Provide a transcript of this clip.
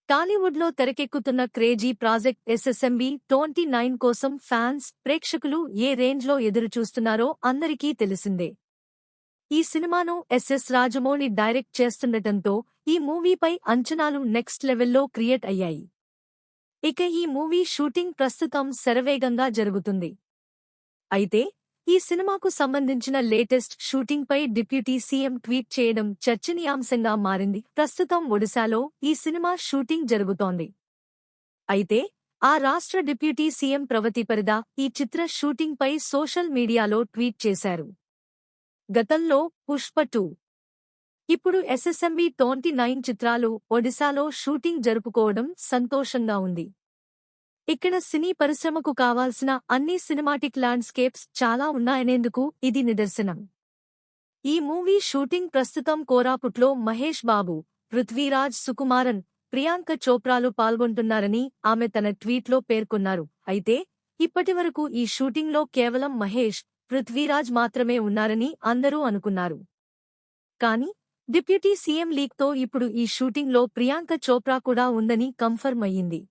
టాలీవుడ్లో తెరకెక్కుతున్న crazy project ఎస్ఎస్ఎంబీ 29 కోసం ఫ్యాన్స్, ప్రేక్షకులు ఏ రేంజ్లో ఎదురుచూస్తున్నారో అందరికీ తెలిసిందే. ఈ సినిమాను ఎస్ఎస్ రాజమౌళి డైరెక్ట్ చేస్తుండటంతో ఈ మూవీపై అంచనాలు నెక్స్ట్ లెవెల్లో క్రియేట్ అయ్యాయి. ఇక ఈ మూవీ షూటింగ్ ప్రస్తుతం శరవేగంగా జరుగుతుంది. అయితే ఈ సినిమాకు సంబంధించిన లేటెస్ట్ షూటింగ్పై డిప్యూటీ సీఎం ట్వీట్ చేయడం చర్చనీయాంశంగా మారింది. ప్రస్తుతం ఒడిశాలో ఈ సినిమా షూటింగ్ జరుగుతోంది. అయితే ఆ రాష్ట్ర డిప్యూటీ సీఎం ప్రవతి పరిద ఈ చిత్ర షూటింగ్పై సోషల్ మీడియాలో ట్వీట్ చేశారు. గతంలో పుష్ప 2, ఇప్పుడు ఎస్ఎస్ఎంబీ 29 చిత్రాలు ఒడిశాలో షూటింగ్ జరుపుకోవడం సంతోషంగా ఉంది. ఇక్కడ సినీ పరిశ్రమకు కావాల్సిన అన్ని సినిమాటిక్ ల్యాండ్స్కేప్స్ చాలా ఉన్నాయనేందుకు ఇది నిదర్శనం. ఈ మూవీ షూటింగ్ ప్రస్తుతం కోరాపుట్లో మహేష్ బాబు, పృథ్వీరాజ్ సుకుమారన్, ప్రియాంక చోప్రాలు పాల్గొంటున్నారని ఆమె తన ట్వీట్లో పేర్కొన్నారు. అయితే ఇప్పటివరకు ఈ షూటింగ్లో కేవలం మహేష్, పృథ్వీరాజ్ మాత్రమే ఉన్నారని అందరూ అనుకున్నారు. కానీ డిప్యూటీ సీఎం లీక్తో ఇప్పుడు ఈ షూటింగ్లో ప్రియాంక చోప్రా కూడా ఉందని కన్ఫర్మ్ అయ్యింది.